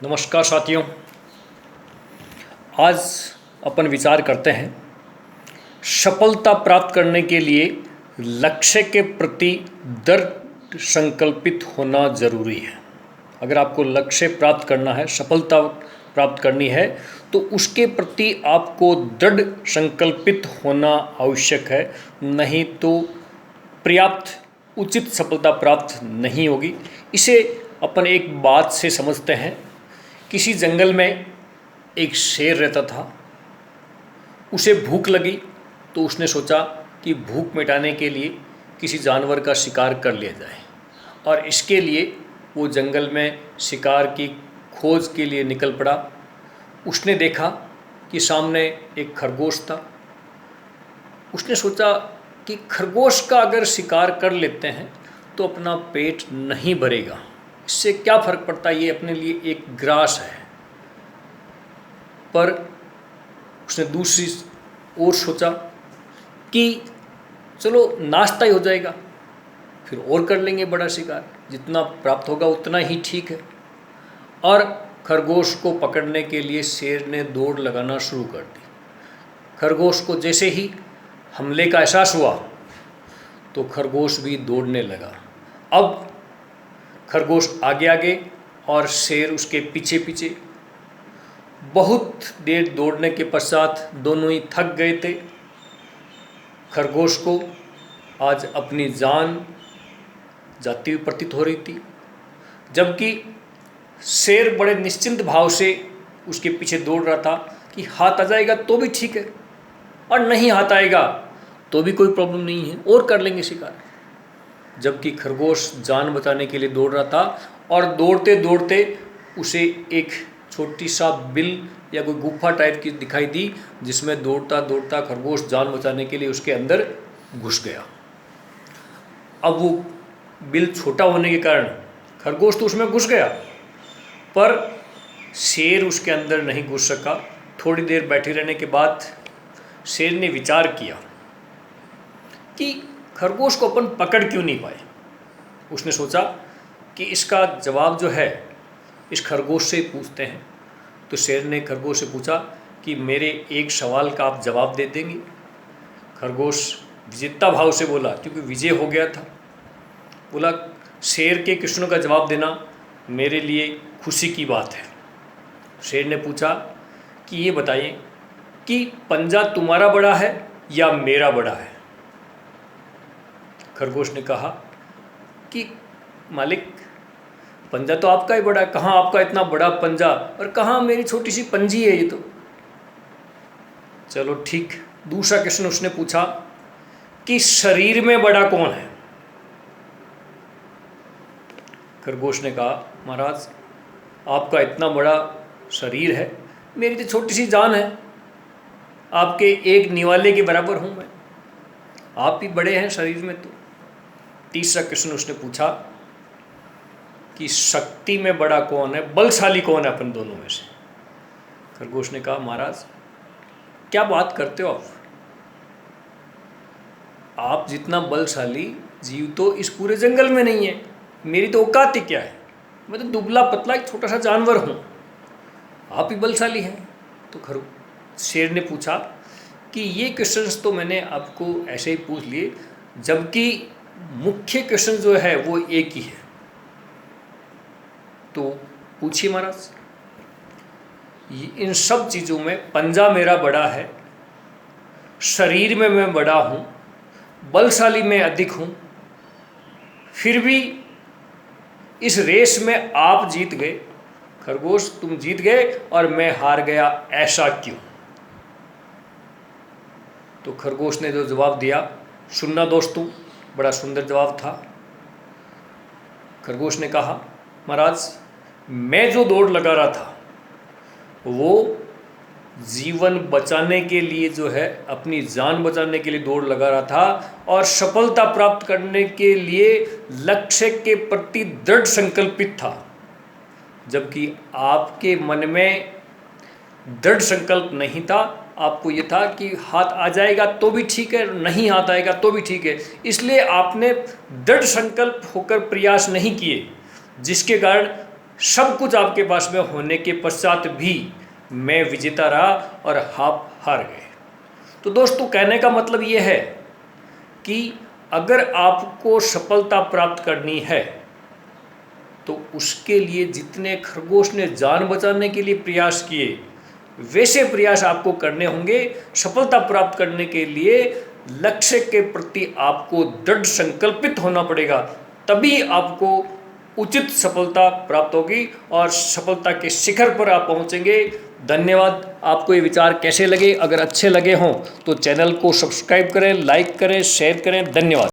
नमस्कार साथियों। आज अपन विचार करते हैं सफलता प्राप्त करने के लिए लक्ष्य के प्रति दृढ़ संकल्पित होना जरूरी है। अगर आपको लक्ष्य प्राप्त करना है, सफलता प्राप्त करनी है, तो उसके प्रति आपको दृढ़ संकल्पित होना आवश्यक है, नहीं तो पर्याप्त उचित सफलता प्राप्त नहीं होगी। इसे अपन एक बात से समझते हैं। किसी जंगल में एक शेर रहता था। उसे भूख लगी तो उसने सोचा कि भूख मिटाने के लिए किसी जानवर का शिकार कर लिया जाए, और इसके लिए वो जंगल में शिकार की खोज के लिए निकल पड़ा। उसने देखा कि सामने एक खरगोश था। उसने सोचा कि खरगोश का अगर शिकार कर लेते हैं तो अपना पेट नहीं भरेगा, इससे क्या फ़र्क पड़ता है, ये अपने लिए एक ग्रास है। पर उसने दूसरी ओर सोचा कि चलो नाश्ता ही हो जाएगा, फिर और कर लेंगे बड़ा शिकार, जितना प्राप्त होगा उतना ही ठीक है। और खरगोश को पकड़ने के लिए शेर ने दौड़ लगाना शुरू कर दी। खरगोश को जैसे ही हमले का एहसास हुआ तो खरगोश भी दौड़ने लगा। अब खरगोश आगे आगे और शेर उसके पीछे पीछे। बहुत देर दौड़ने के पश्चात दोनों ही थक गए थे। खरगोश को आज अपनी जान जाती हुई प्रतीत हो रही थी, जबकि शेर बड़े निश्चिंत भाव से उसके पीछे दौड़ रहा था कि हाथ आ जाएगा तो भी ठीक है, और नहीं हाथ आएगा तो भी कोई प्रॉब्लम नहीं है, और कर लेंगे शिकार। जबकि खरगोश जान बचाने के लिए दौड़ रहा था, और दौड़ते दौड़ते उसे एक छोटी सा बिल या कोई गुफा टाइप की दिखाई दी, जिसमें दौड़ता दौड़ता खरगोश जान बचाने के लिए उसके अंदर घुस गया। अब वो बिल छोटा होने के कारण खरगोश तो उसमें घुस गया, पर शेर उसके अंदर नहीं घुस सका। थोड़ी देर बैठे रहने के बाद शेर ने विचार किया कि खरगोश को अपन पकड़ क्यों नहीं पाए। उसने सोचा कि इसका जवाब जो है इस खरगोश से ही पूछते हैं। तो शेर ने खरगोश से पूछा कि मेरे एक सवाल का आप जवाब दे देंगे। खरगोश विजेता भाव से बोला, क्योंकि विजय हो गया था। बोला, शेर के प्रश्नों का जवाब देना मेरे लिए खुशी की बात है। शेर ने पूछा कि ये बताइए कि पंजा तुम्हारा बड़ा है या मेरा बड़ा है। खरगोश ने कहा कि मालिक, पंजा तो आपका ही बड़ा है, कहाँ आपका इतना बड़ा पंजा और कहाँ मेरी छोटी सी पंजी है ये तो। चलो ठीक। दूसरा क्वेश्चन उसने पूछा कि शरीर में बड़ा कौन है। खरगोश ने कहा, महाराज आपका इतना बड़ा शरीर है, मेरी तो छोटी सी जान है, आपके एक निवाले के बराबर हूँ मैं, आप भी बड़े हैं शरीर में तो। तीसरा क्वेश्चन उसने पूछा कि शक्ति में बड़ा कौन है, बलशाली कौन है अपन दोनों में से। खरगोश ने कहा, महाराज क्या बात करते हो आप जितना बलशाली जीव तो इस पूरे जंगल में नहीं है, मेरी तो औकात ही क्या है, मैं तो दुबला पतला एक छोटा सा जानवर हूँ, आप ही बलशाली हैं। तो शेर ने पूछा कि ये क्वेश्चंस तो मैंने आपको ऐसे ही पूछ लिए, जबकि मुख्य क्वेश्चन जो है वो एक ही है। तो पूछिए महाराज। इन सब चीज़ों में पंजा मेरा बड़ा है, शरीर में मैं बड़ा हूँ, बलशाली में अधिक हूँ, फिर भी इस रेस में आप जीत गए, खरगोश तुम जीत गए और मैं हार गया, ऐसा क्यों। तो खरगोश ने जो जवाब दिया, सुनना दोस्तों, बड़ा सुंदर जवाब था। खरगोश ने कहा, महाराज मैं जो दौड़ लगा रहा था वो जीवन बचाने के लिए जो है, अपनी जान बचाने के लिए दौड़ लगा रहा था, और सफलता प्राप्त करने के लिए लक्ष्य के प्रति दृढ़ संकल्पित था। जबकि आपके मन में दृढ़ संकल्प नहीं था, आपको ये था कि हाथ आ जाएगा तो भी ठीक है, नहीं हाथ आएगा तो भी ठीक है। इसलिए आपने दृढ़ संकल्प होकर प्रयास नहीं किए, जिसके कारण सब कुछ आपके पास में होने के पश्चात भी मैं विजेता रहा और आप हार गए। तो दोस्तों कहने का मतलब ये है कि अगर आपको सफलता प्राप्त करनी है तो उसके लिए जितने खरगोश ने जान बचाने के लिए प्रयास किए वैसे प्रयास आपको करने होंगे। सफलता प्राप्त करने के लिए लक्ष्य के प्रति आपको दृढ़ संकल्पित होना पड़ेगा, तभी आपको उचित सफलता प्राप्त होगी और सफलता के शिखर पर आप पहुंचेंगे। धन्यवाद। आपको ये विचार कैसे लगे? अगर अच्छे लगे हों तो चैनल को सब्सक्राइब करें, लाइक करें, शेयर करें। धन्यवाद।